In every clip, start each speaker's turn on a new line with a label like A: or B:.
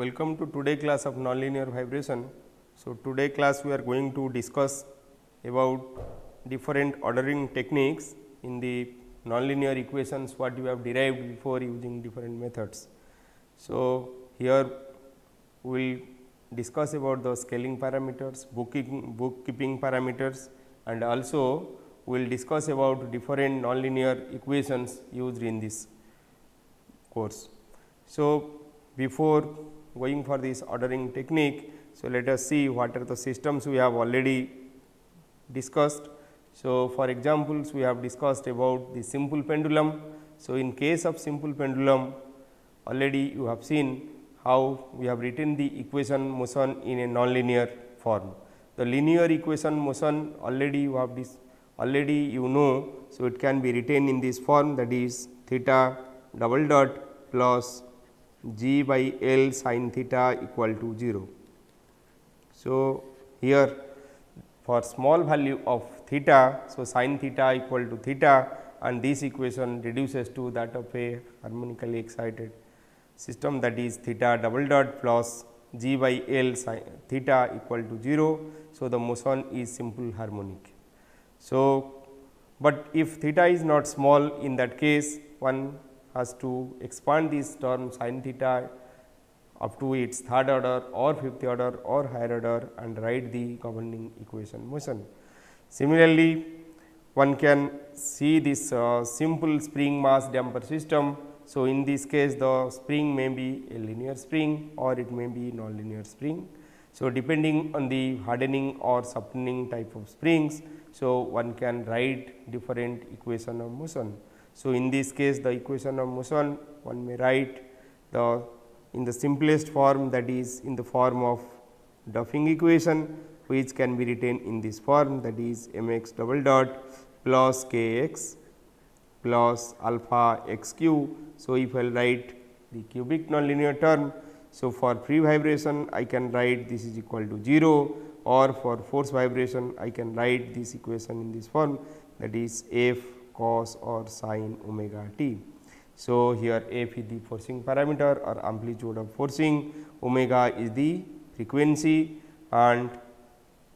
A: Welcome to today class of nonlinear vibration. So, today class we are going to discuss about different ordering techniques in the nonlinear equations what you have derived before using different methods. So, here we will discuss about the scaling parameters, bookkeeping parameters, and also we will discuss about different nonlinear equations used in this course. So, before going for this ordering technique, so let us see what are the systems we have already discussed. So, for examples we have discussed about the simple pendulum. So, in case of simple pendulum already you have seen how we have written the equation motion in a nonlinear form. The linear equation motion already you have this already you know. So, it can be written in this form, that is theta double dot plus g by L sin theta equal to 0. So, here for small value of theta, so sin theta equal to theta, and this equation reduces to that of a harmonically excited system, that is theta double dot plus g by L sin theta equal to 0. So, the motion is simple harmonic. So, but if theta is not small, in that case one has to expand this term sin theta up to its third order or fifth order or higher order and write the governing equation motion. Similarly, one can see this simple spring mass damper system. So, in this case the spring may be a linear spring or it may be nonlinear spring. So, depending on the hardening or softening type of springs, so one can write different equation of motion. So, in this case the equation of motion one may write the in the simplest form, that is in the form of Duffing equation, which can be written in this form, that is m x double dot plus k x plus alpha x q. So, if I will write the cubic nonlinear term, so for free vibration I can write this is equal to 0, or for force vibration I can write this equation in this form, that is f cos or sin omega t. So, here f is the forcing parameter or amplitude of forcing, omega is the frequency, and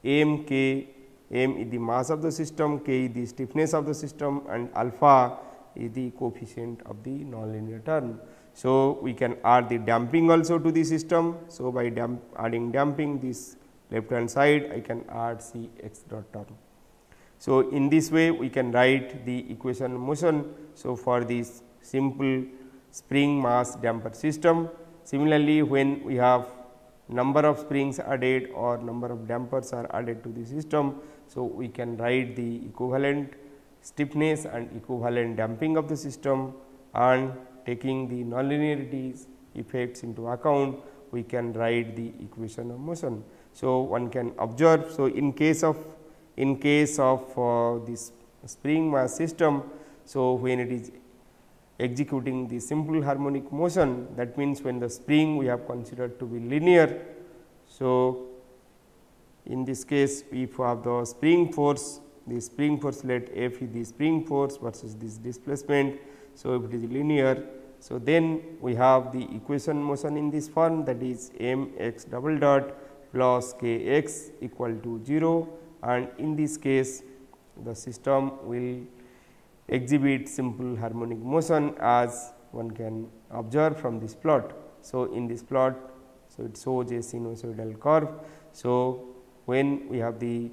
A: m is the mass of the system, k is the stiffness of the system, and alpha is the coefficient of the nonlinear term. So, we can add the damping also to the system. So, by adding damping this left hand side I can add C x dot term. So, in this way we can write the equation motion. So, for this simple spring mass damper system. Similarly, when we have number of springs added or number of dampers are added to the system, so we can write the equivalent stiffness and equivalent damping of the system, and taking the nonlinearities effects into account we can write the equation of motion. So, one can observe. So, in case of this spring mass system, so when it is executing the simple harmonic motion, that means when the spring we have considered to be linear. So, in this case if we have the spring force let F is the spring force versus this displacement. So, if it is linear, so then we have the equation motion in this form, that is m x double dot plus k x equal to 0, and in this case the system will exhibit simple harmonic motion as one can observe from this plot. So, in this plot, so it shows a sinusoidal curve. So, when we have the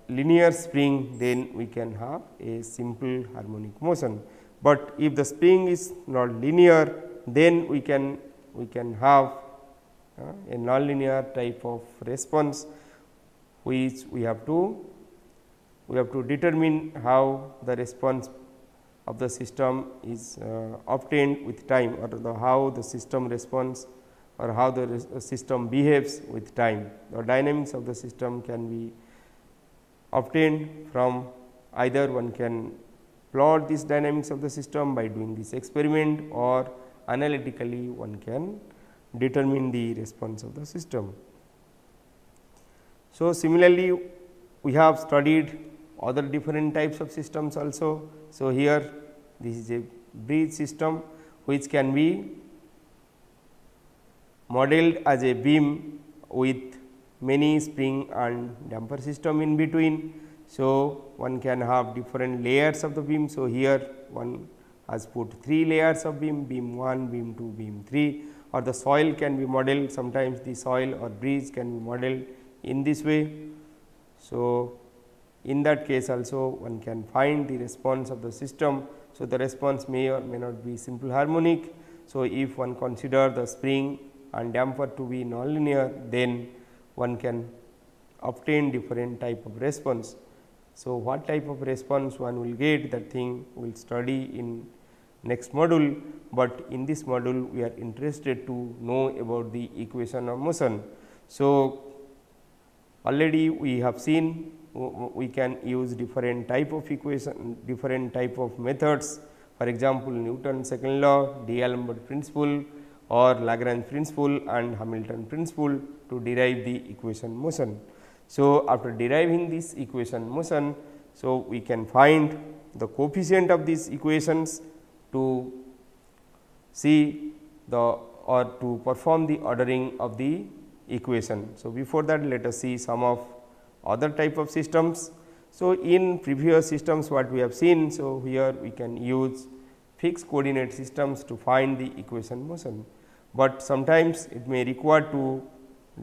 A: linear spring, then we can have a simple harmonic motion, but if the spring is not linear, then we can have a nonlinear type of response, which we have to determine how the response of the system is obtained with time, or how the system responds or how the system behaves with time. The dynamics of the system can be obtained from either one can plot this dynamics of the system by doing this experiment, or analytically one can determine the response of the system. So, similarly, we have studied other different types of systems also. So, here this is a bridge system which can be modeled as a beam with many spring and damper system in between. So, one can have different layers of the beam. So, here one has put 3 layers of beam, beam 1, beam 2, beam 3, or the soil can be modeled, sometimes the soil or bridge can be modeled in this way. So, in that case also one can find the response of the system. So, the response may or may not be simple harmonic. So, if one consider the spring and damper to be nonlinear, then one can obtain different type of response. So, what type of response one will get, that thing we will study in next module, but in this module we are interested to know about the equation of motion. So, already we have seen we can use different type of equation, different type of methods, for example, Newton's second law, D'Alembert principle or Lagrange principle and Hamilton principle to derive the equation motion. So, after deriving this equation motion, so we can find the coefficient of these equations to see the or to perform the ordering of the equation. So, before that let us see some of other type of systems. So, in previous systems what we have seen, so here we can use fixed coordinate systems to find the equation motion, but sometimes it may require to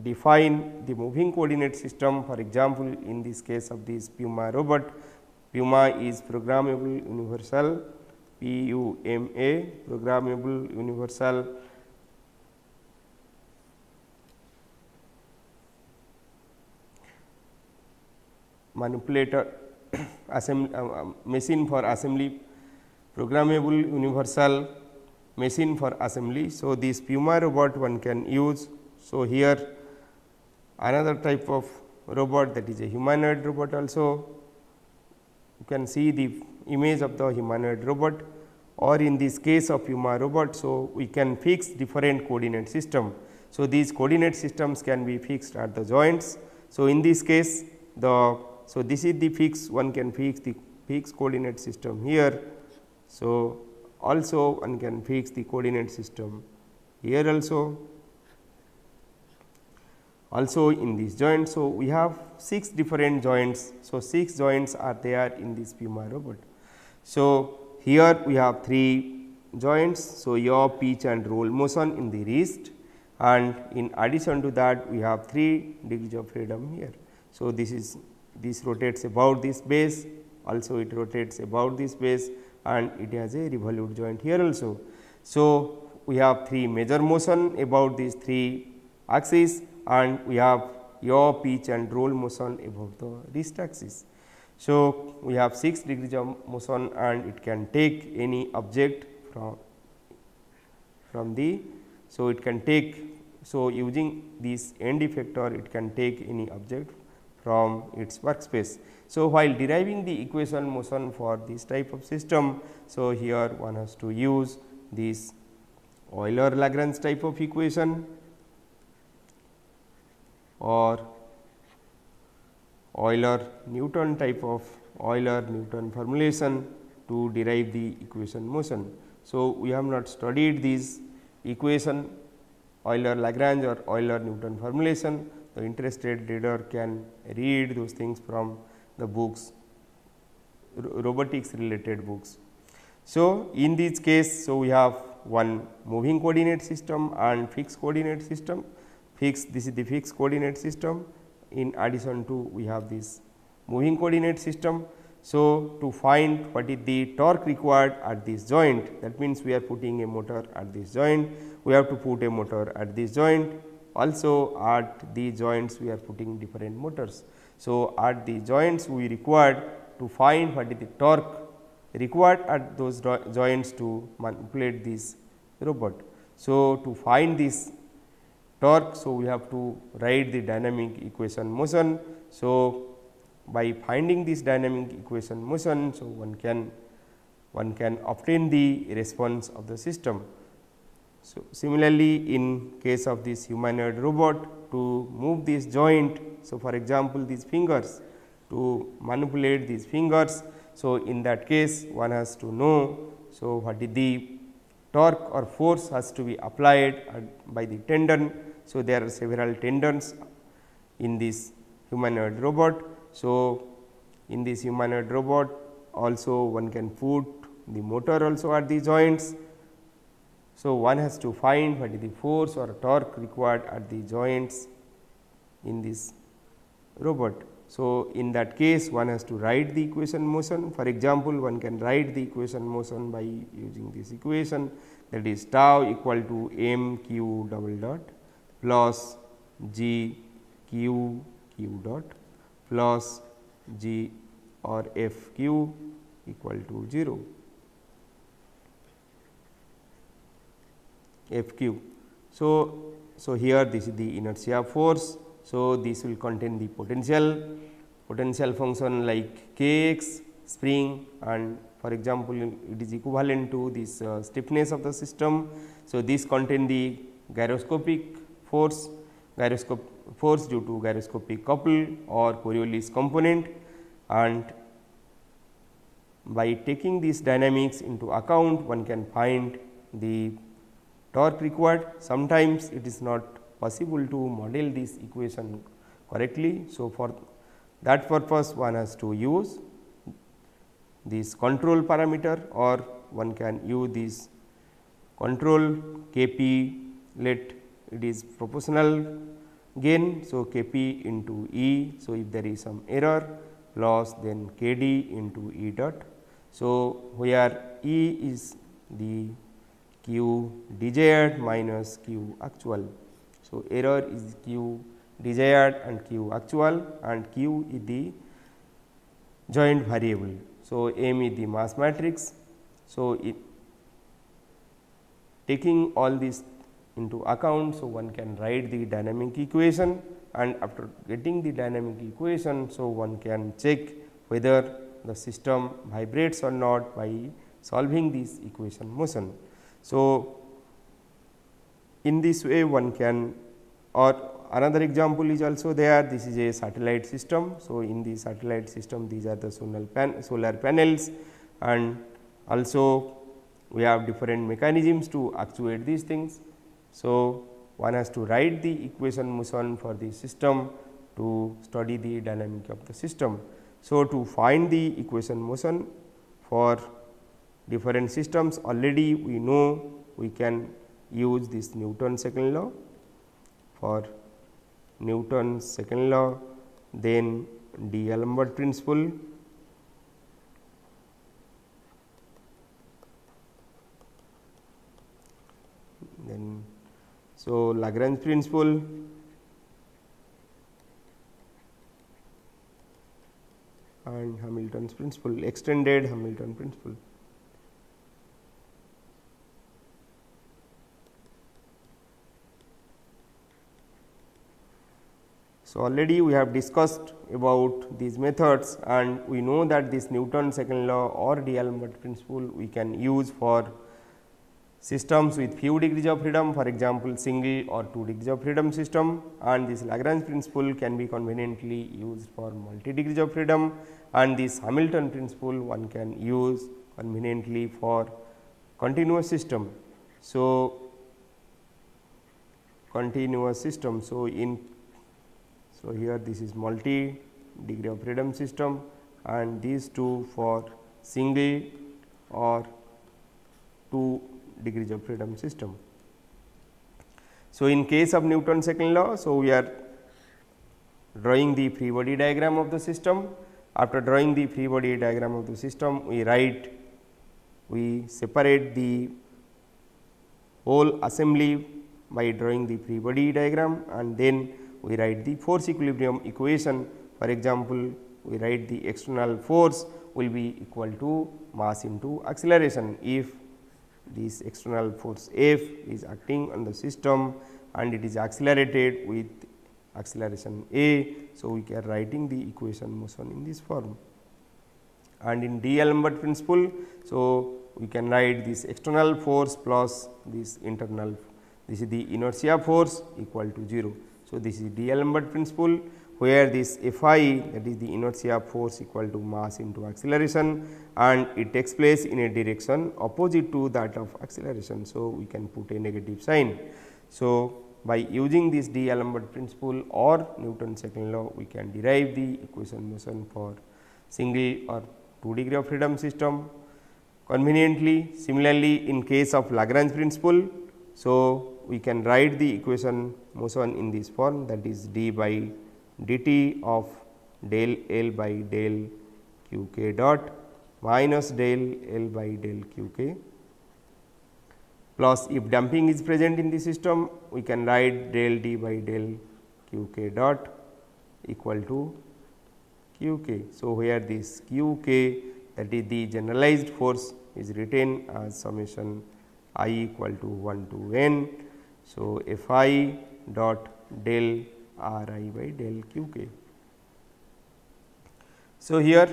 A: define the moving coordinate system. For example, in this case of this Puma robot, Puma is programmable universal, PUMA, programmable universal manipulator machine for assembly, programmable universal machine for assembly. So, this Puma robot one can use. So, here another type of robot, that is a humanoid robot also. You can see the image of the humanoid robot, or in this case of Puma robot. So, we can fix different coordinate system. So, these coordinate systems can be fixed at the joints. So, in this case this is the fix, one can fix the fixed coordinate system here. So, also one can fix the coordinate system here also in this joint. So, we have 6 different joints. So, 6 joints are there in this Puma robot. So, here we have 3 joints. So, yaw, pitch and roll motion in the wrist, and in addition to that we have 3 degrees of freedom here. So, this rotates about this base, also it rotates about this base, and it has a revolute joint here also. So, we have 3 major motion about these 3 axes, and we have yaw, pitch and roll motion above the wrist axis. So, we have 6 degrees of motion, and it can take any object from the. So, it can take, so using this end effector it can take any object from its workspace. So, while deriving the equation motion for this type of system, so here one has to use this Euler-Lagrange type of equation or Euler-Newton type of Euler-Newton formulation to derive the equation motion. So, we have not studied this equation Euler-Lagrange or Euler-Newton formulation. The interested reader can read those things from the books, robotics related books. So, in this case, so we have one moving coordinate system and fixed coordinate system. This is the fixed coordinate system. In addition to, we have this moving coordinate system. So, to find what is the torque required at this joint, that means we are putting a motor at this joint, we have to put a motor at this joint. Also, at the joints we are putting different motors. So, at the joints we required to find what is the torque required at those joints to manipulate this robot. So, to find this torque, so we have to write the dynamic equation motion. So, by finding this dynamic equation motion, so one can obtain the response of the system. So, similarly, in case of this humanoid robot, to move this joint, so for example, these fingers, to manipulate these fingers. So, in that case one has to know, so what is the torque or force has to be applied by the tendon. So, there are several tendons in this humanoid robot. So, in this humanoid robot also one can put the motor also at the joints. So, one has to find what is the force or torque required at the joints in this robot. So, in that case one has to write the equation motion. For example, one can write the equation motion by using this equation, that is tau equal to m q double dot plus g q q dot plus g or f q equal to 0 f q. So, here this is the inertia force. So, this will contain the potential function like k x spring, and for example, it is equivalent to this stiffness of the system. So, this contain the gyroscopic force due to gyroscopic couple or Coriolis component, and by taking these dynamics into account one can find the torque required. Sometimes it is not possible to model this equation correctly. So, for that purpose one has to use this control parameter, or one can use this control K p, let it is proportional gain. So, K p into E. So, if there is some error loss, then K d into E dot. So, where E is the q desired minus q actual. So, error is q desired and q actual, and q is the joint variable. So, m is the mass matrix. So, taking all this into account, so one can write the dynamic equation, and after getting the dynamic equation, so one can check whether the system vibrates or not by solving this equation motion. So, in this way one can, or another example is also there, this is a satellite system. So, in the satellite system these are the solar panels, and also we have different mechanisms to actuate these things. So, one has to write the equation motion for the system to study the dynamic of the system. So, to find the equation motion for different systems, already we know we can use this Newton's second law. For Newton's second law, then D'Alembert principle, then so Lagrange principle, and Hamilton's principle, extended Hamilton principle. So, already we have discussed about these methods, and we know that this Newton's second law or D'Alembert principle we can use for systems with few degrees of freedom, for example, single or 2 degrees of freedom system, and this Lagrange principle can be conveniently used for multi degrees of freedom, and this Hamilton principle one can use conveniently for continuous system. So, continuous system. So, here this is multi degree of freedom system, and these two for single or 2 degrees of freedom system. So, in case of Newton's second law, so we are drawing the free body diagram of the system. After drawing the free body diagram of the system, we separate the whole assembly by drawing the free body diagram, and then we write the force equilibrium equation. For example, we write the external force will be equal to mass into acceleration if this external force F is acting on the system and it is accelerated with acceleration A. So, we are writing the equation motion in this form, and in D'Alembert principle. So, we can write this external force plus this internal, this is the inertia force equal to 0. So, this is D'Alembert principle, where this Fi, that is the inertia force equal to mass into acceleration, and it takes place in a direction opposite to that of acceleration. So, we can put a negative sign. So, by using this D'Alembert principle or Newton's second law, we can derive the equation motion for single or 2 degree of freedom system conveniently. Similarly, in case of Lagrange principle, so we can write the equation motion in this form, that is d by dt of del L by del q k dot minus del L by del q k, plus if damping is present in the system, we can write del d by del q k dot equal to q k. So, where this q k, that is the generalized force, is written as summation I equal to 1 to n. So, F I dot del R I by del q k. So, here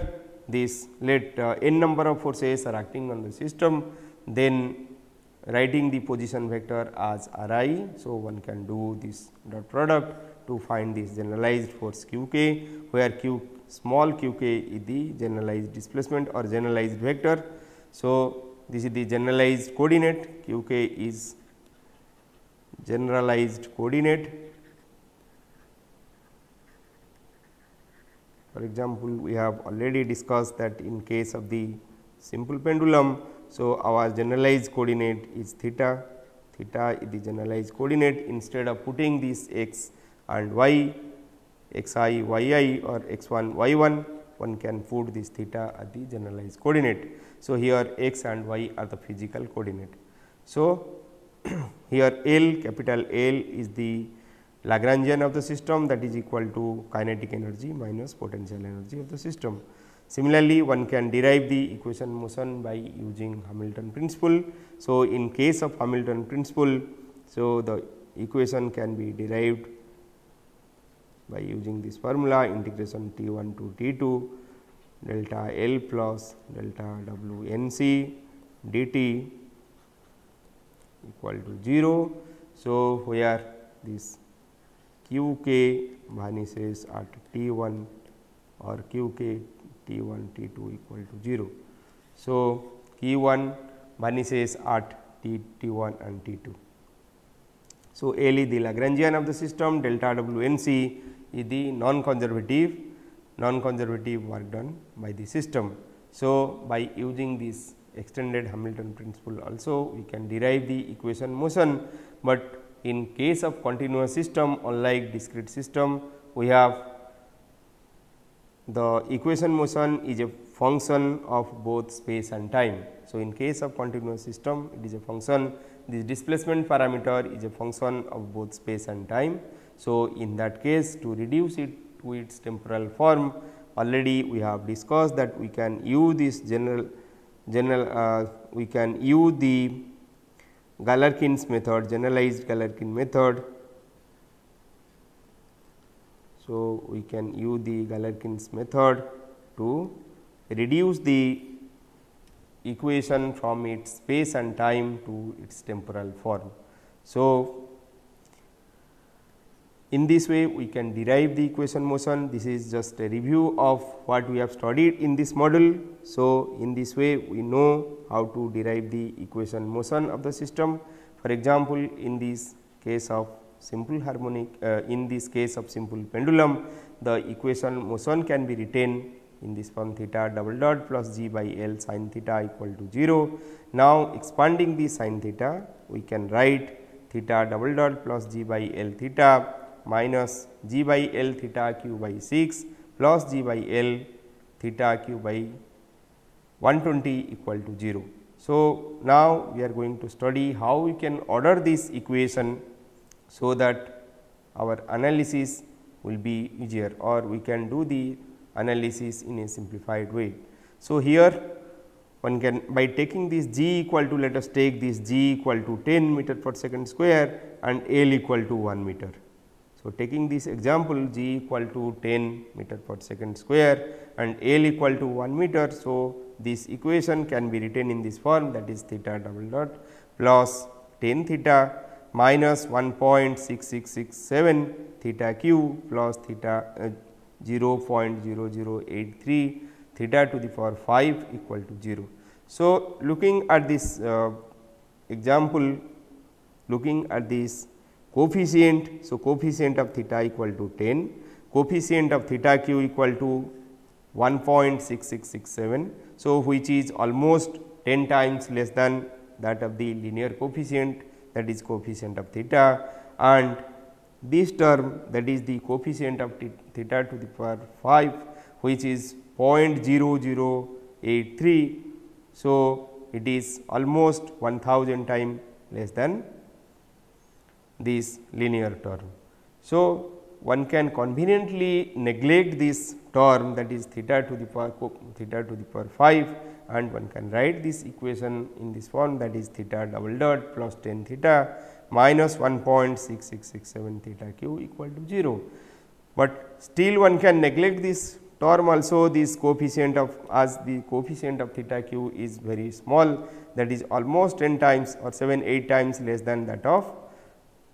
A: this let n number of forces are acting on the system, then writing the position vector as R I. So, one can do this dot product to find this generalized force q k, where small q k is the generalized displacement or generalized vector. So, this is the generalized coordinate, q k is generalized coordinate. For example, we have already discussed that in case of the simple pendulum. So, our generalized coordinate is theta, theta is the generalized coordinate. Instead of putting this x and y, x I, y I or x 1, y 1, one can put this theta at the generalized coordinate. So, here x and y are the physical coordinate. So, here L, capital L is the Lagrangian of the system, that is equal to kinetic energy minus potential energy of the system. Similarly, one can derive the equation motion by using Hamilton principle. So, in case of Hamilton principle, so the equation can be derived by using this formula, integration T 1 to T 2 delta L plus delta W n c dt equal to 0. So, where this q k vanishes at T 1 or q k T 1 T 2 equal to 0. So, q 1 vanishes at T 1 and T 2. So, L is the Lagrangian of the system, delta W n c is the non-conservative work done by the system. So, by using this extended Hamilton principle also we can derive the equation motion, but in case of continuous system, unlike discrete system, we have the equation motion is a function of both space and time. So, in case of continuous system, it is a function, this displacement parameter is a function of both space and time. So, in that case, to reduce it to its temporal form, already we have discussed that we can use this we can use the Galerkin's method, generalized Galerkin method. So, we can use the Galerkin's method to reduce the equation from its space and time to its temporal form. So, in this way we can derive the equation motion. This is just a review of what we have studied in this module. So, in this way we know how to derive the equation motion of the system. For example, in this case of simple harmonic, in this case of simple pendulum, the equation motion can be written in this form theta double dot plus g by L sin theta equal to 0. Now, expanding the sin theta, we can write theta double dot plus g by L theta minus g by L theta q by 6 plus g by L theta q by 120 equal to 0. So, now we are going to study how we can order this equation, so that our analysis will be easier, or we can do the analysis in a simplified way. So, here one can, by taking this g equal to, let us take this g equal to 10 meter per second square and L equal to 1 meter. So, taking this example g equal to 10 meter per second square and L equal to 1 meter. So, this equation can be written in this form, that is theta double dot plus 10 theta minus 1.6667 theta q plus theta 0.0083 theta to the power 5 equal to 0. So, looking at this example, looking at this coefficient. So, coefficient of theta equal to 10, coefficient of theta q equal to 1.6667. So, which is almost 10 times less than that of the linear coefficient, that is coefficient of theta, and this term, that is the coefficient of theta to the power 5, which is 0.0083. So, it is almost 1000 times less than this linear term. So, one can conveniently neglect this term, that is theta to the power 5, and one can write this equation in this form, that is theta double dot plus 10 theta minus 1.6667 theta q equal to 0. But still one can neglect this term also, this coefficient of, as the coefficient of theta q is very small, that is almost 10 times or 7-8 times less than that of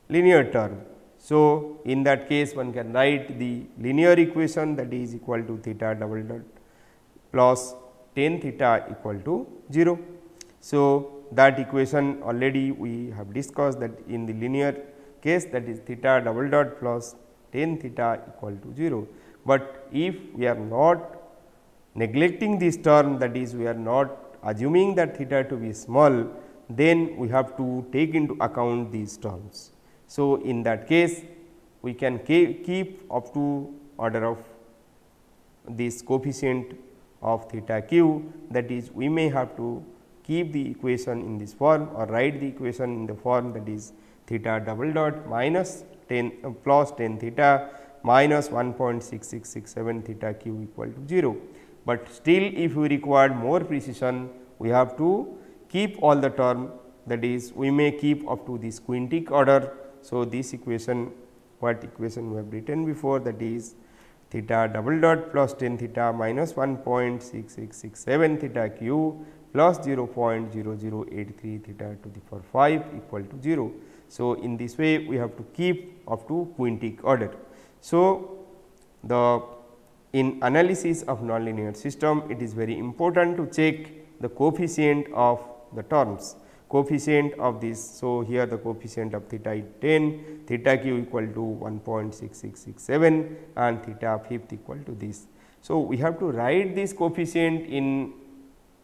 A: linear term. So, in that case one can write the linear equation, that is equal to theta double dot plus 10 theta equal to 0. So, that equation already we have discussed, that in the linear case, that is theta double dot plus 10 theta equal to 0. But if we are not neglecting this term, that is we are not assuming that theta to be small, then we have to take into account these terms. So, in that case we can keep up to order of this coefficient of theta q, that is we may have to keep the equation in this form or write the equation in the form, that is theta double dot minus 10 plus 10 theta minus 1.6667 theta q equal to 0. But still if we require more precision, we have to keep all the term, that is we may keep up to this quintic order. So, this equation, what equation we have written before, that is theta double dot plus 10 theta minus 1.6667 theta q plus 0.0083 theta to the power 5 equal to 0. So, in this way we have to keep up to quintic order. So, in analysis of nonlinear system, it is very important to check the coefficient of the terms, coefficient of this. So, here the coefficient of theta is 10, theta q equal to 1.6667 and theta fifth equal to this. So, we have to write this coefficient in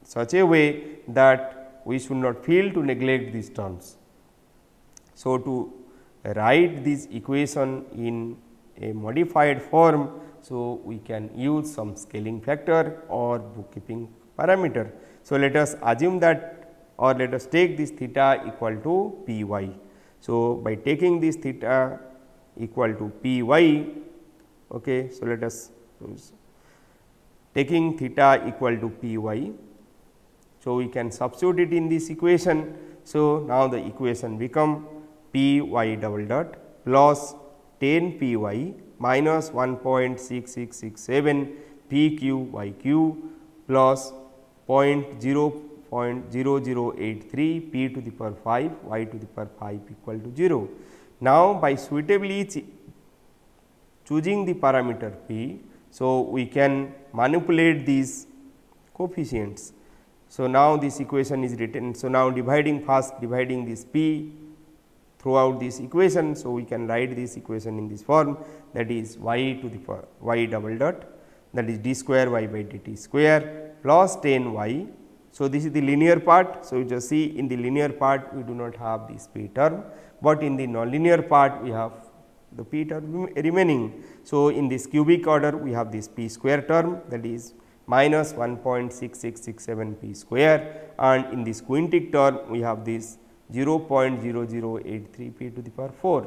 A: such a way that we should not fail to neglect these terms. So, to write this equation in a modified form, so we can use some scaling factor or bookkeeping parameter. So, let us assume that, or let us take this theta equal to p y. So, by taking this theta equal to p y, okay, so let us taking theta equal to p y. So, we can substitute it in this equation. So, now the equation become p y double dot plus 10 p y minus 1.6667 p q y q plus 0.0083 p to the power 5 y to the power 5 equal to 0. Now, by suitably choosing the parameter p, so we can manipulate these coefficients. So, now this equation is written. So, now first dividing this p throughout this equation. So, we can write this equation in this form, that is y to the power y double dot, that is d square y by dt square plus 10 y. So, this is the linear part. So, you just see in the linear part we do not have this p term, but in the nonlinear part we have the p term remaining. So, in this cubic order we have this p square term, that is minus 1.6667 p square, and in this quintic term we have this 0.0083 p to the power 4.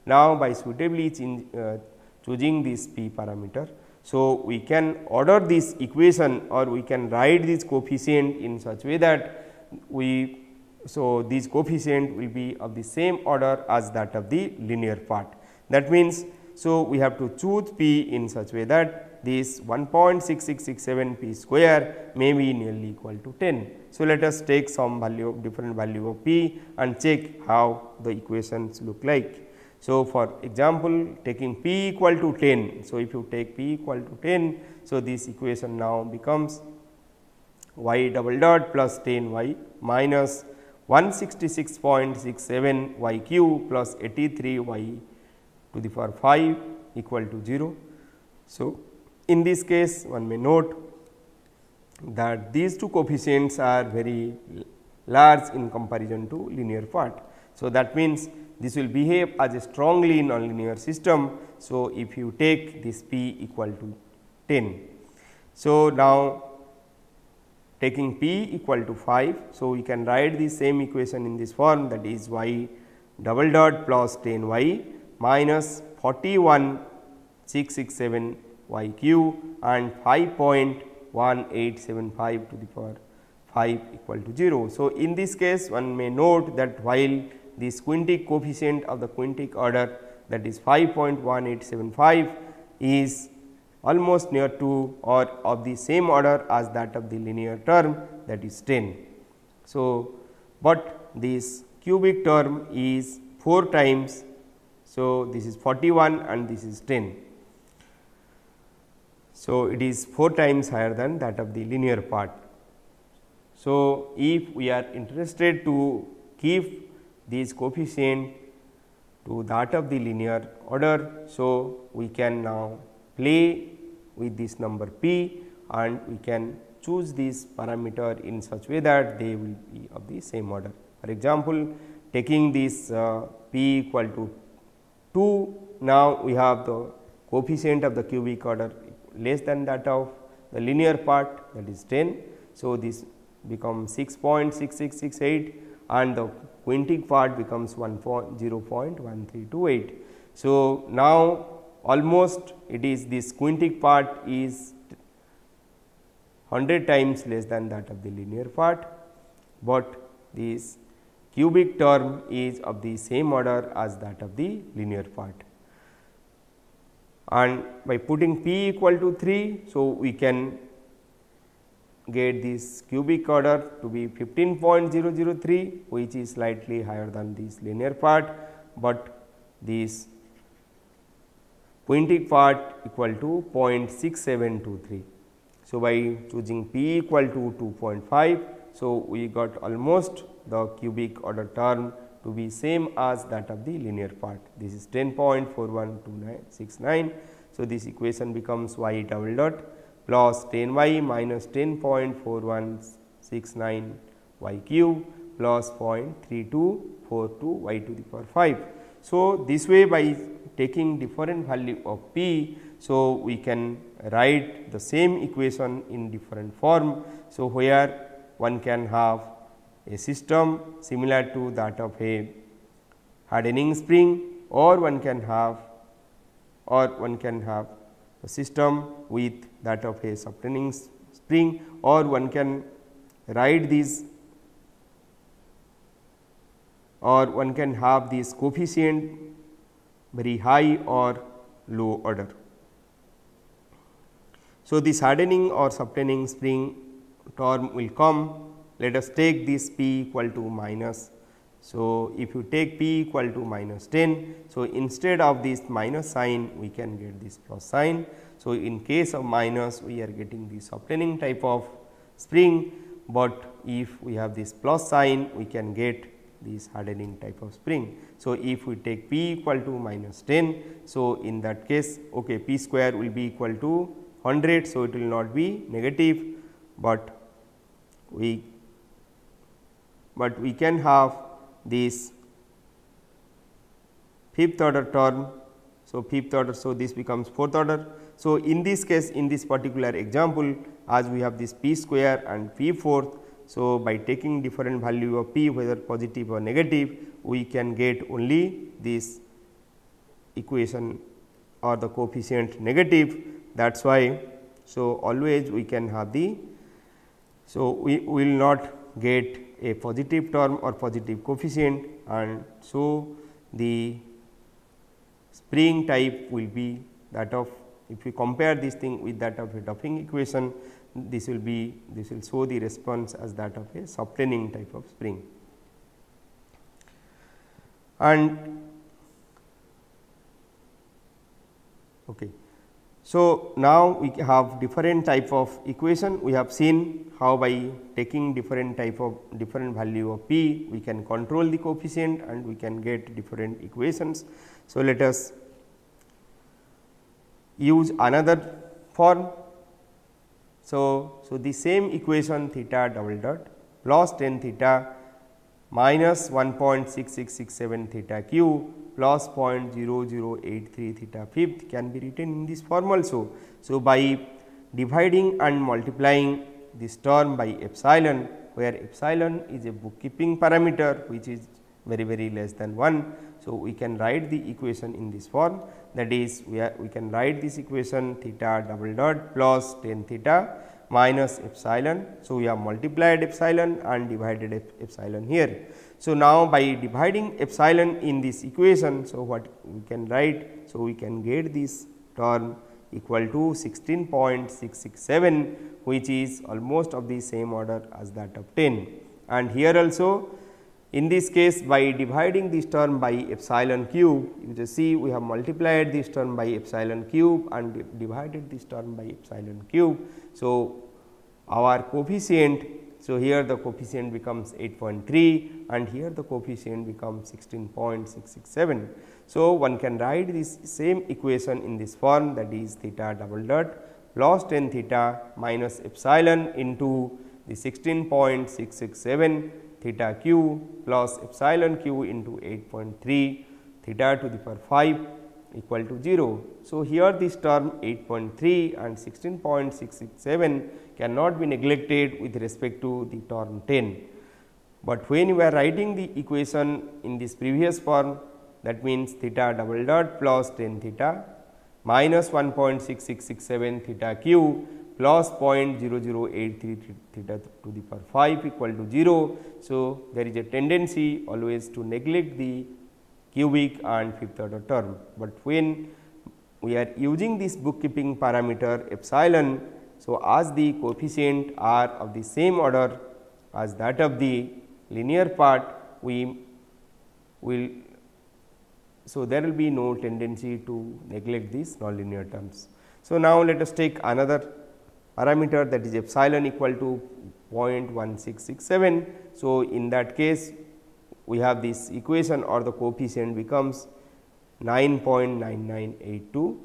A: Now, by suitably choosing this p parameter, so we can order this equation or we can write this coefficient in such way that this coefficient will be of the same order as that of the linear part. That means, So, we have to choose p in such way that this 1.6667 p square may be nearly equal to 10. So, let us take some value of different value of p and check how the equations look like. So, for example, taking p equal to 10. So, if you take p equal to 10, so this equation now becomes y double dot plus 10 y minus 166.67 y cube plus 83 y to the power 5 equal to 0. So, in this case one may note that these two coefficients are very large in comparison to linear part. So, that means this will behave as a strongly nonlinear system. So, if you take this p equal to 10. So, now taking p equal to 5. So, we can write the same equation in this form, that is y double dot plus 10 y minus 41.667 y cube and 5.1875 to the power 5 equal to 0. So, in this case one may note that while this quintic coefficient of the quintic order, that is 5.1875 is almost near to or of the same order as that of the linear term, that is 10. So, but this cubic term is 4 times. So, this is 41 and this is 10. So, it is 4 times higher than that of the linear part. So, if we are interested to keep this coefficient to that of the linear order, so we can now play with this number p and we can choose this parameter in such way that they will be of the same order. For example, taking this p equal to 2, now we have the coefficient of the cubic order less than that of the linear part, that is 10. So, this becomes 6.6668 and the quintic part becomes 0.1328. So, now almost it is this quintic part is 100 times less than that of the linear part, but this cubic term is of the same order as that of the linear part. And by putting p equal to 3, so we can get this cubic order to be 15.003, which is slightly higher than this linear part, but this quintic part equal to 0.6723. So, by choosing p equal to 2.5, so we got almost the cubic order term to be same as that of the linear part. This is 10.412969. So, this equation becomes y double dot plus 10 y minus 10.4169 y cube plus 0.3242 y to the power 5. So, this way by taking different value of p, so we can write the same equation in different form. So, where one can have a system similar to that of a hardening spring, or one can have a system with that of a softening spring, or one can write these, or one can have this coefficient very high or low order. So, this hardening or softening spring term will come. Let us take this p equal to minus. So, if you take p equal to minus 10, so instead of this minus sign we can get this plus sign. So, in case of minus we are getting the softening type of spring, but if we have this plus sign we can get this hardening type of spring. So, if we take p equal to minus 10, so in that case p square will be equal to 100. So, it will not be negative, but we can have this fifth order term. So, fifth order, so this becomes fourth order. So, in this case, in this particular example, as we have this p square and p fourth, so by taking different value of p, whether positive or negative, we can get only this equation or the coefficient negative. That is why, so always we can have the, so we will not get a positive term or positive coefficient, and so the spring type will be that of, if we compare this thing with that of a Duffing equation, this will show the response as that of a softening type of spring. And okay. So, now we have different type of equation. We have seen how by taking different value of p, we can control the coefficient and we can get different equations. So, let us use another form. So, the same equation theta double dot plus tan theta minus 1.6667 theta q plus 0.0083 theta fifth can be written in this form also. So, by dividing and multiplying this term by epsilon, where epsilon is a bookkeeping parameter which is very less than 1. So, we can write the equation in this form, that is we can write this equation theta double dot plus tan theta minus epsilon. So, we have multiplied epsilon and divided epsilon here. So, now by dividing epsilon in this equation, so what we can write? So, we can get this term equal to 16.667, which is almost of the same order as that of 10. And here also in this case, by dividing this term by epsilon cube, you just see we have multiplied this term by epsilon cube and divided this term by epsilon cube. So, our coefficient, so here the coefficient becomes 8.3 and here the coefficient becomes 16.667. So, one can write this same equation in this form, that is theta double dot plus tan theta minus epsilon into the 16.667 theta q plus epsilon q into 8.3 theta to the power 5 equal to 0. So, here this term 8.3 and 16.667 cannot be neglected with respect to the term 10. But when we are writing the equation in this previous form, that means theta double dot plus tan theta minus 1.6667 theta q plus 0.0083 theta to the power 5 equal to 0. So, there is a tendency always to neglect the cubic and fifth order term, but when we are using this bookkeeping parameter epsilon, so as the coefficient are of the same order as that of the linear part, we will, so there will be no tendency to neglect these nonlinear terms. So, now let us take another parameter, that is epsilon equal to 0.1667. So, in that case we have this equation or the coefficient becomes 9.9982.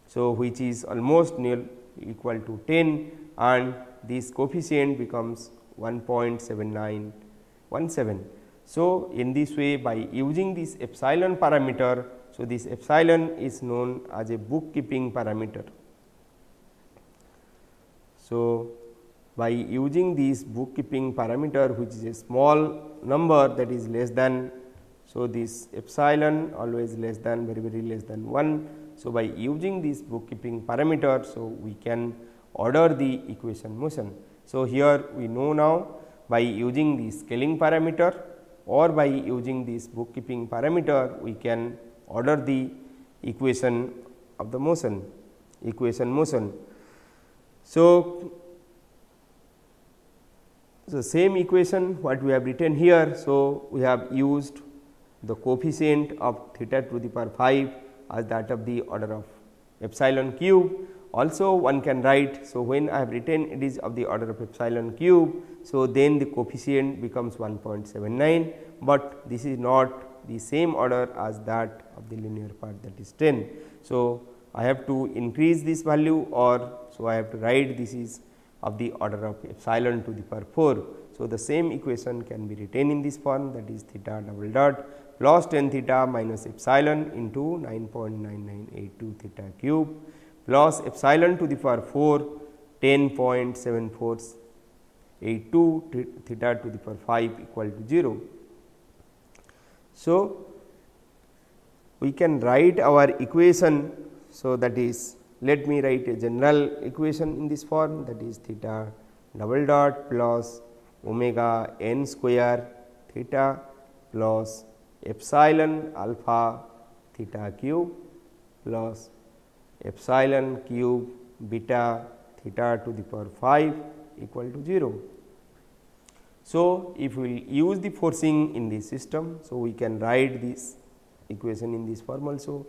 A: So, which is almost near equal to 10 and this coefficient becomes 1.7917. So, in this way by using this epsilon parameter, so this epsilon is known as a bookkeeping parameter. So, by using this bookkeeping parameter, which is a small number that is less than, so this epsilon always less than very less than 1. So, by using this bookkeeping parameter, so we can order the equation motion. So, here we know now by using the scaling parameter or by using this bookkeeping parameter, we can order the equation of the motion, So, the same equation what we have written here. So, we have used the coefficient of theta to the power 5 as that of the order of epsilon cube. Also one can write, so when I have written it is of the order of epsilon cube. So, then the coefficient becomes 1.79, but this is not the same order as that of the linear part, that is 10. So, I have to increase this value, or so I have to write this is of the order of epsilon to the power 4. So, the same equation can be written in this form, that is theta double dot plus tan theta minus epsilon into 9.9982 theta cube plus epsilon to the power 4 10.7482 theta to the power 5 equal to 0. So, we can write our equation. So, that is, let me write a general equation in this form, that is theta double dot plus omega n square theta plus epsilon alpha theta cube plus epsilon cube beta theta to the power 5 equal to 0. So, if we will use the forcing in this system, so we can write this equation in this form also,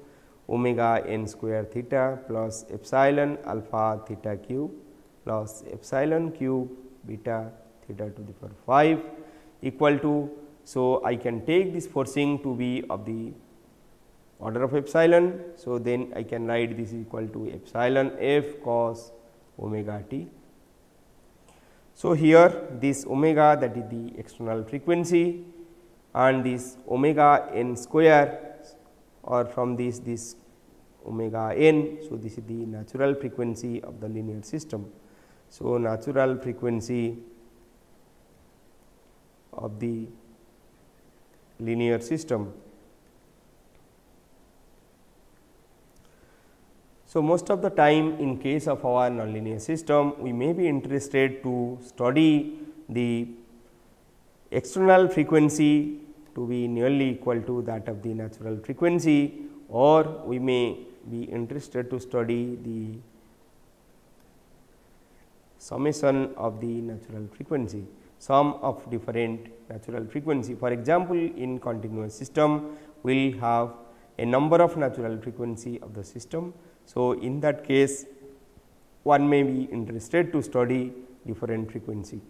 A: omega n square theta plus epsilon alpha theta cube plus epsilon cube beta theta to the power 5 equal to. So, I can take this forcing to be of the order of epsilon. So, then I can write this equal to epsilon f cos omega t. So, here this omega, that is the external frequency, and this omega n square, or from this omega n. So, this is the natural frequency of the linear system. So, natural frequency of the linear system. So, most of the time in case of our nonlinear system, we may be interested to study the external frequency to be nearly equal to that of the natural frequency, or we may be interested to study the summation of the natural frequency, sum of different natural frequency. For example, in continuous system, we will have a number of natural frequency of the system. So, in that case, one may be interested to study different frequency.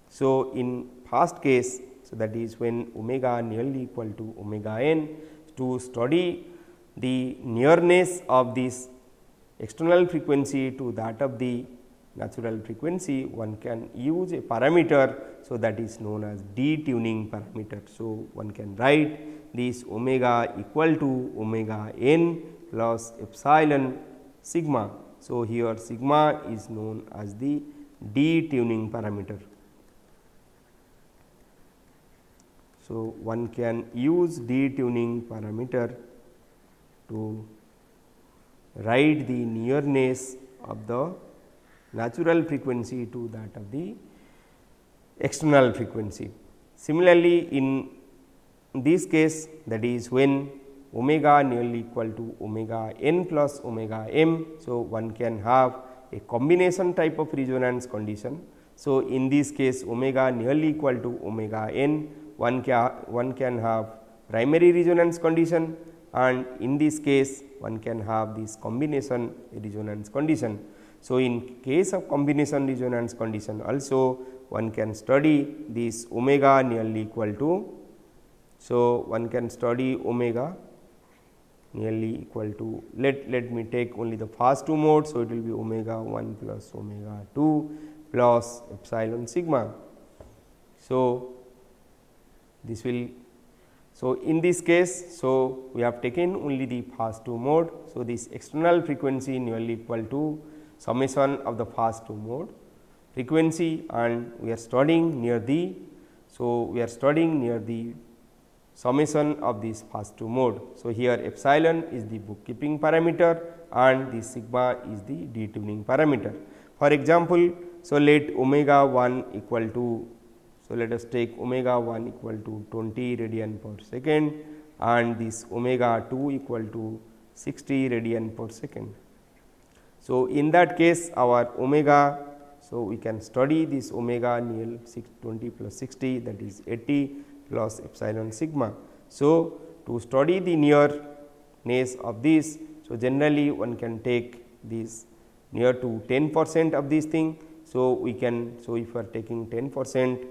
A: So, in first case, so that is when omega nearly equal to omega n, to study the nearness of this external frequency to that of the natural frequency, one can use a parameter. So, that is known as detuning parameter. So, one can write this omega equal to omega n plus epsilon sigma. So, here sigma is known as the detuning parameter. So, one can use detuning parameter to write the nearness of the natural frequency to that of the external frequency. Similarly, in this case, that is when omega nearly equal to omega n plus omega m. So, one can have a combination type of resonance condition. So, in this case omega nearly equal to omega n, one can have primary resonance condition, and in this case one can have this combination resonance condition. So, in case of combination resonance condition also one can study this omega nearly equal to. So, one can study omega nearly equal to, let me take only the first two modes. So, it will be omega 1 plus omega 2 plus epsilon sigma. So, this will, so in this case, so we have taken only the first two mode. So, this external frequency nearly equal to summation of the first two mode frequency, and we are studying near the, so we are studying near the summation of these first two mode. So, here epsilon is the bookkeeping parameter and the sigma is the detuning parameter. For example, so let omega 1 equal to, so let us take omega 1 equal to 20 radian per second and this omega 2 equal to 60 radian per second. So, in that case our omega, so we can study this omega near 20 plus 60, that is 80 plus epsilon sigma. So, to study the nearness of this, so generally one can take this near to 10% of this thing. So, we can, so if we are taking 10%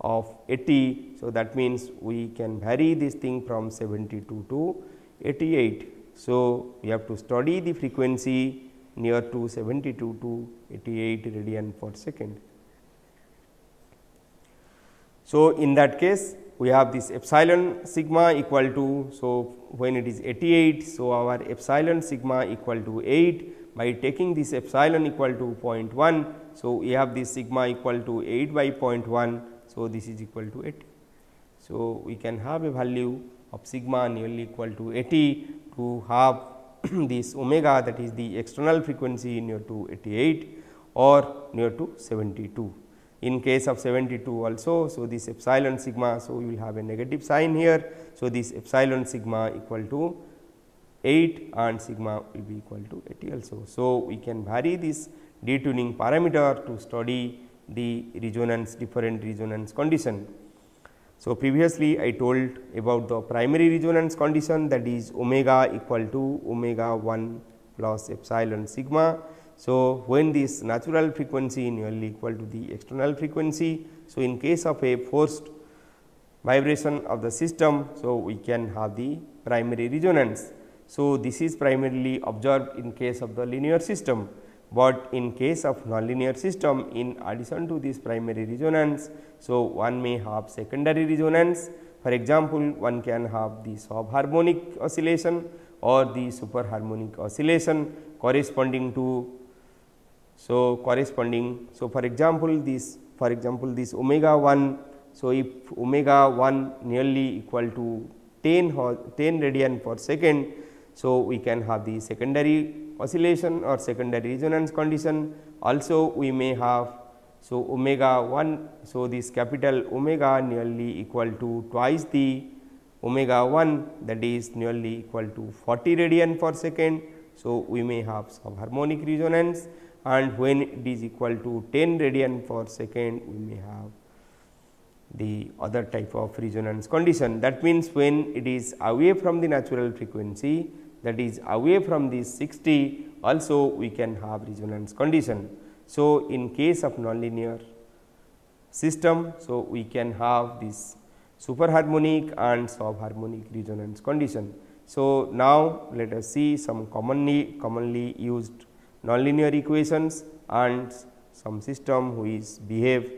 A: of 80, so that means we can vary this thing from 72 to 88. So, we have to study the frequency near to 72 to 88 radian per second. So, in that case we have this epsilon sigma equal to, so when it is 88, so our epsilon sigma equal to 8, by taking this epsilon equal to 0.1. So, we have this sigma equal to 8 by 0.1. So, this is equal to 80. So, we can have a value of sigma nearly equal to 80 to have this omega, that is the external frequency near to 88 or near to 72. In case of 72 also, so this epsilon sigma, so we will have a negative sign here. So, this epsilon sigma equal to 8 and sigma will be equal to 80 also. So, we can vary this detuning parameter to study the resonance, different resonance condition. So, previously I told about the primary resonance condition, that is omega equal to omega 1 plus epsilon sigma. So, when this natural frequency nearly equal to the external frequency. So, in case of a forced vibration of the system, so we can have the primary resonance. So, this is primarily observed in case of the linear system, but in case of nonlinear system, in addition to this primary resonance, so one may have secondary resonance. For example, one can have the subharmonic oscillation or the superharmonic oscillation corresponding to, so for example, this omega 1. So, if omega 1 nearly equal to 10 radian per second, so we can have the secondary oscillation or secondary resonance condition. Also, we may have, so omega 1. So, this capital omega nearly equal to twice the omega 1, that is nearly equal to 40 radian per second. So, we may have subharmonic resonance, and when it is equal to 10 radian per second, we may have the other type of resonance condition. That means, when it is away from the natural frequency, that is away from this 60, also we can have resonance condition. So, in case of nonlinear system, so we can have this superharmonic and subharmonic resonance condition. So, now let us see some commonly used nonlinear equations and some system which behave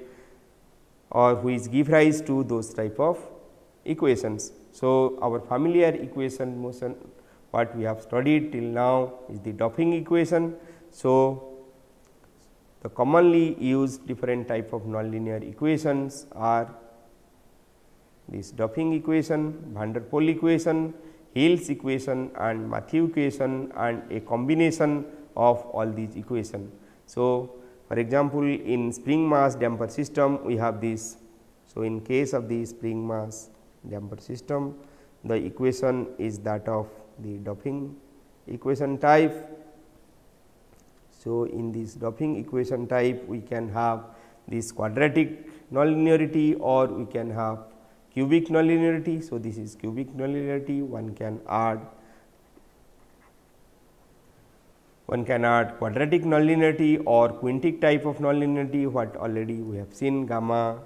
A: or which give rise to those type of equations. So, our familiar equation motion what we have studied till now is the Duffing equation. So, the commonly used different type of nonlinear equations are this Duffing equation, Van der Pol equation, Hill's equation and Matthew equation, and a combination of all these equations. So, for example, in spring mass damper system we have this. So, in case of the spring mass damper system, the equation is that of the Duffing equation type. So, in this Duffing equation type we can have this quadratic nonlinearity or we can have cubic nonlinearity. So, this is cubic nonlinearity. One can add quadratic nonlinearity or quintic type of nonlinearity, what already we have seen, gamma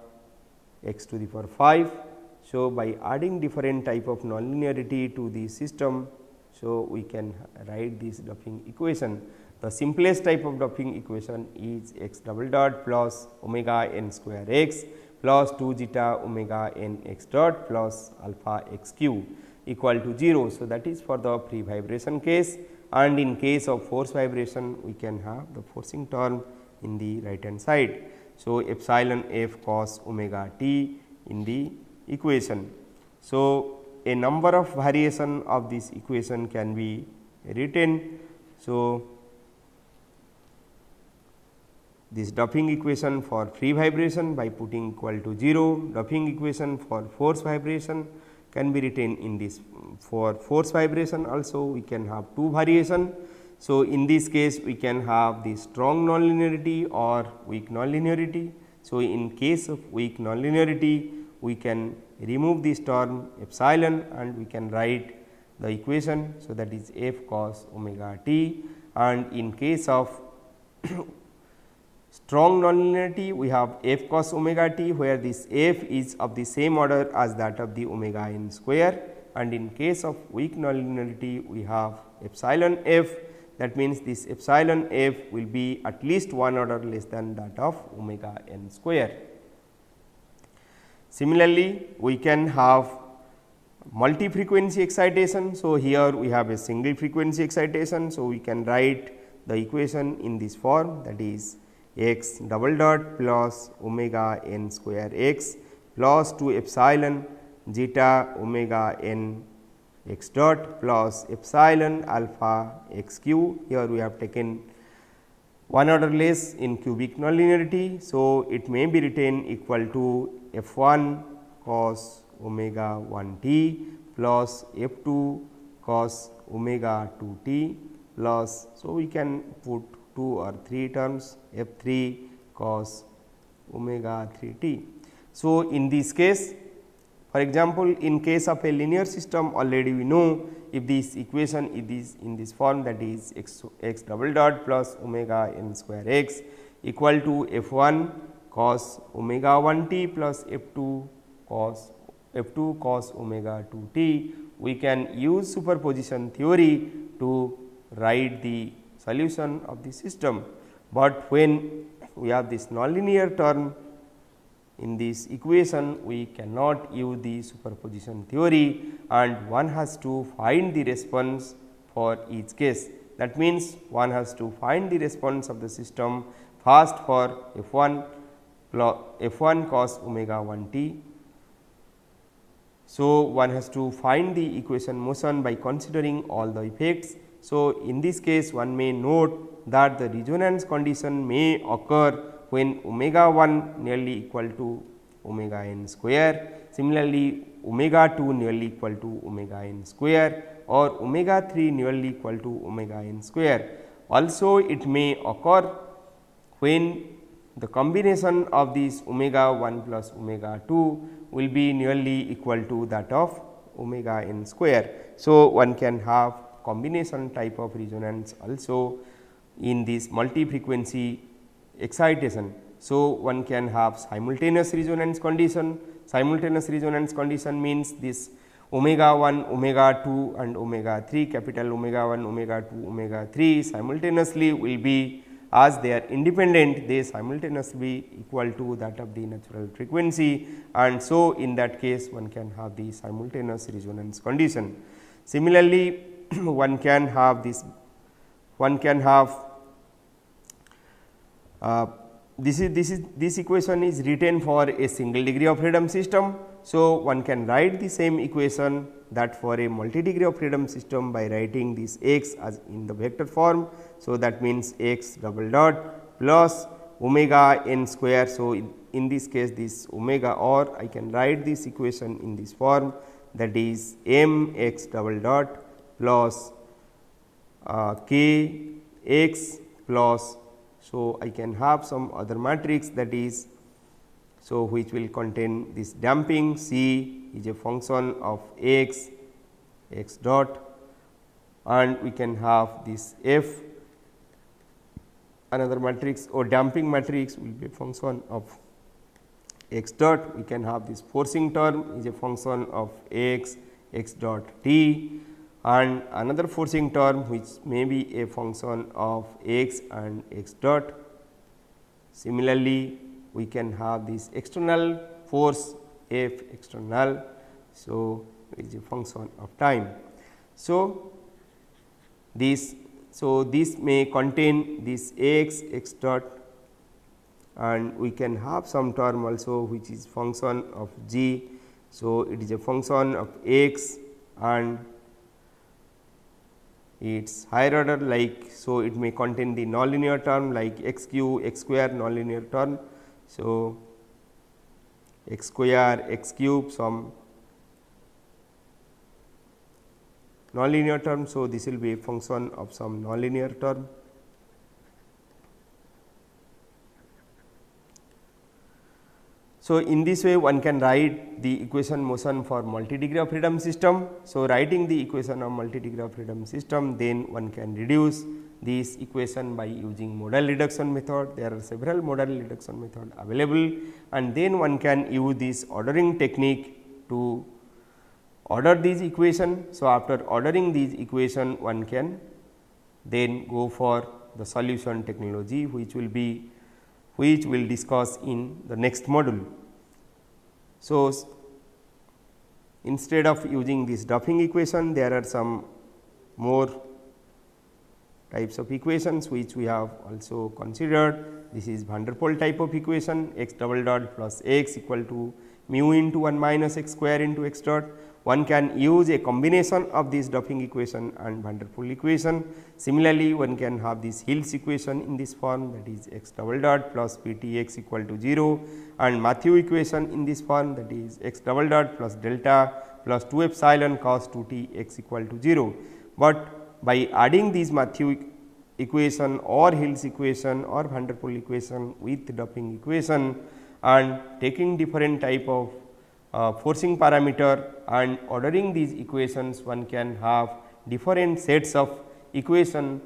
A: x to the power 5. So, by adding different type of nonlinearity to the system, so we can write this Duffing equation. The simplest type of Duffing equation is x double dot plus omega n square x plus 2 zeta omega n x dot plus alpha x cube equal to 0. So, that is for the free vibration case, and in case of force vibration we can have the forcing term in the right hand side. So, epsilon f cos omega t in the equation. So, a number of variation of this equation can be written. So, this Duffing equation for free vibration by putting equal to 0, Duffing equation for force vibration can be written in this. For force vibration also we can have two variation. So, in this case we can have the strong nonlinearity or weak nonlinearity. So, in case of weak nonlinearity we can remove this term epsilon and we can write the equation. So, that is f cos omega t, and in case of strong nonlinearity we have f cos omega t, where this f is of the same order as that of the omega n square, and in case of weak nonlinearity we have epsilon f, that means this epsilon f will be at least one order less than that of omega n square. Similarly, we can have multi frequency excitation. So, here we have a single frequency excitation. So, we can write the equation in this form, that is x double dot plus omega n square x plus 2 epsilon zeta omega n x dot plus epsilon alpha x cube. Here we have taken one order less in cubic nonlinearity. So, it may be written equal to f 1 cos omega 1 t plus f 2 cos omega 2 t plus, so we can put 2 or 3 terms f 3 cos omega 3 t. So, in this case, for example, in case of a linear system, already we know if this equation is in this form, that is x double dot plus omega n square x equal to f 1 cos omega 1 t plus f 2 cos omega 2 t. We can use superposition theory to write the solution of the system, but when we have this nonlinear term in this equation, we cannot use the superposition theory and one has to find the response for each case. That means, one has to find the response of the system first for f 1 cos omega 1 t. So, one has to find the equation motion by considering all the effects. So, in this case, one may note that the resonance condition may occur when omega 1 nearly equal to omega n square, similarly omega 2 nearly equal to omega n square or omega 3 nearly equal to omega n square. Also, it may occur when the combination of these omega 1 plus omega 2 will be nearly equal to that of omega n square. So, one can have combination type of resonance also in this multi frequency excitation. So, one can have simultaneous resonance condition. Simultaneous resonance condition means this omega 1, omega 2 and omega 3, capital omega 1, omega 2, omega 3 simultaneously will be, as they are independent, they simultaneously equal to that of the natural frequency, and so in that case one can have the simultaneous resonance condition. Similarly, one can have this, one can have this equation is written for a single degree of freedom system. So, one can write the same equation that for a multi degree of freedom system by writing this x as in the vector form. So, that means x double dot plus omega n square. So, in this case this omega, or I can write this equation in this form, that is m x double dot plus k x plus. So, I can have some other matrix, that is, so which will contain this damping C is a function of x dot, and we can have this F, another matrix or damping matrix will be a function of x dot. We can have this forcing term is a function of x dot t, and another forcing term which may be a function of x and x dot. Similarly, we can have this external force F external. So, it is a function of time. So, this may contain this x dot, and we can have some term also which is function of g. So, it is a function of x and its higher order, like, so it may contain the nonlinear term like x cube x square nonlinear term. So, x square x cube some nonlinear term. So, this will be a function of some nonlinear term. So, in this way one can write the equation motion for multi degree of freedom system. So, writing the equation of multi degree of freedom system, then one can reduce this equation by using modal reduction method. There are several modal reduction method available, and then one can use this ordering technique to order these equation. So, after ordering these equation, one can then go for the solution technology, which will discuss in the next module. So, instead of using this Duffing equation, there are some more types of equations which we have also considered. This is van der Pol type of equation, x double dot plus x equal to mu into 1 minus x square into x dot. One can use a combination of this Duffing equation and van der Pol equation. Similarly, one can have this Hill's equation in this form, that is x double dot plus p t x equal to 0, and Matthew equation in this form, that is x double dot plus delta plus 2 epsilon cos 2 t x equal to 0. But by adding these Matthew equation or Hill's equation or van der Pol equation with Duffing equation and taking different type of forcing parameter and ordering these equations, one can have different sets of equation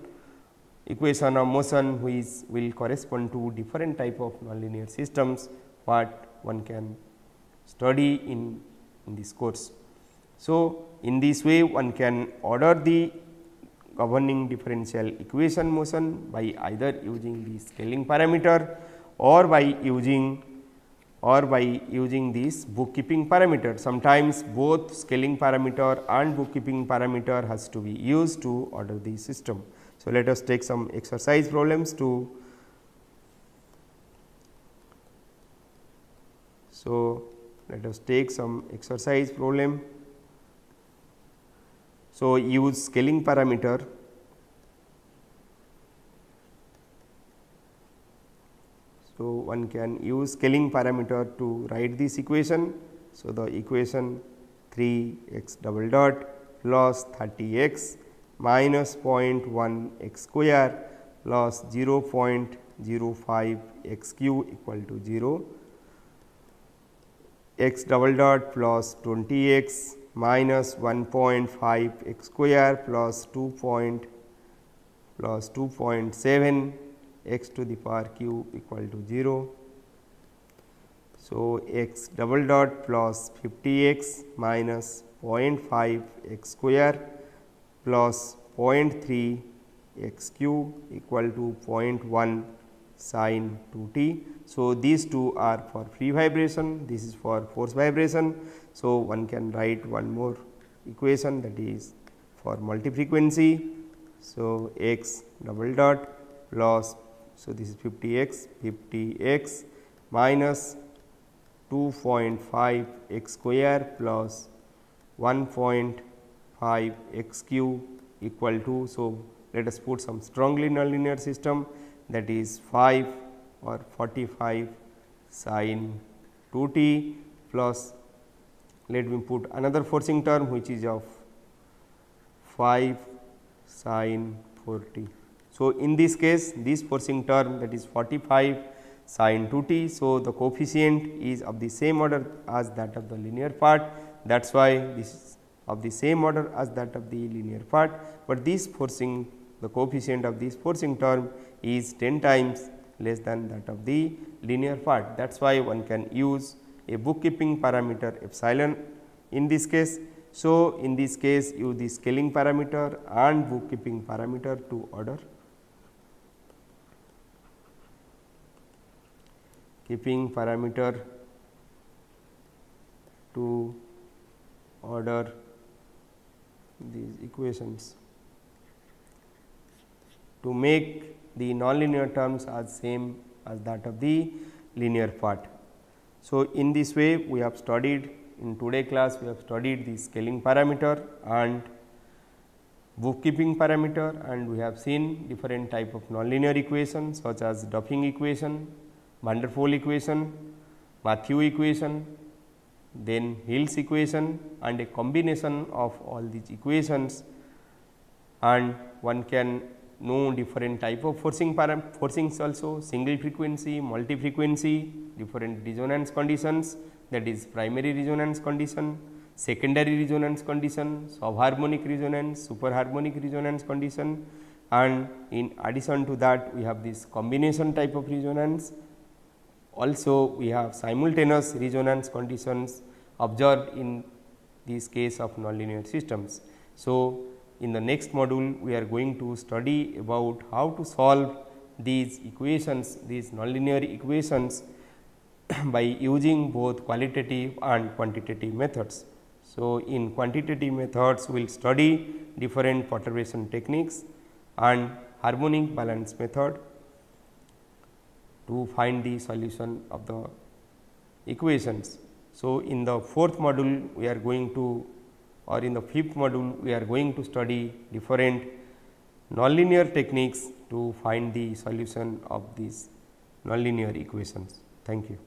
A: of motion which will correspond to different type of nonlinear systems what one can study in this course. So, in this way one can order the governing differential equation motion by either using the scaling parameter or by using this bookkeeping parameter. Sometimes both scaling parameter and bookkeeping parameter has to be used to order the system. So, let us take some exercise problems to. So, let us take some exercise problem. So, use scaling parameter. So, one can use scaling parameter to write this equation. So, the equation 3 x double dot plus 30 x minus 0.1 x square plus 0.05 x cube equal to 0, x double dot plus 20 x minus 1.5 x square plus 2.7 x to the power cube equal to 0. So, x double dot plus 50 x minus 0.5 x square plus 0.3 x cube equal to 0.1 sin 2 t. So, these two are for free vibration, this is for force vibration. So, one can write one more equation, that is for multi frequency. So, x double dot plus, so this is 50 x minus 2.5 x square plus 1.5 x cube equal to. So, let us put some strongly nonlinear system, that is 5 or 45 sin 2 t plus, let me put another forcing term which is of 5 sin 40. So, in this case this forcing term, that is 45 sin 2 t. So, the coefficient is of the same order as that of the linear part, that is why this is of the same order as that of the linear part, but this forcing, the coefficient of this forcing term is 10 times less than that of the linear part. That is why one can use a bookkeeping parameter epsilon in this case. So, in this case use the scaling parameter and bookkeeping parameter to order. Keeping parameter to order these equations to make the nonlinear terms as same as that of the linear part. So, in this way we have studied, in today class we have studied the scaling parameter and bookkeeping parameter, and we have seen different type of nonlinear equations such as Duffing equation, van der Pol equation, Matthew equation, then Hill's equation and a combination of all these equations, and one can know different type of forcings also, single frequency, multi frequency, different resonance conditions, that is primary resonance condition, secondary resonance condition, subharmonic resonance, superharmonic resonance condition, and in addition to that we have this combination type of resonance. Also we have simultaneous resonance conditions observed in this case of nonlinear systems. So, in the next module we are going to study about how to solve these equations, these nonlinear equations by using both qualitative and quantitative methods. So, in quantitative methods we will study different perturbation techniques and harmonic balance method to find the solution of the equations. So, in the fourth module we are going to, or in the fifth module we are going to study different nonlinear techniques to find the solution of these nonlinear equations. Thank you.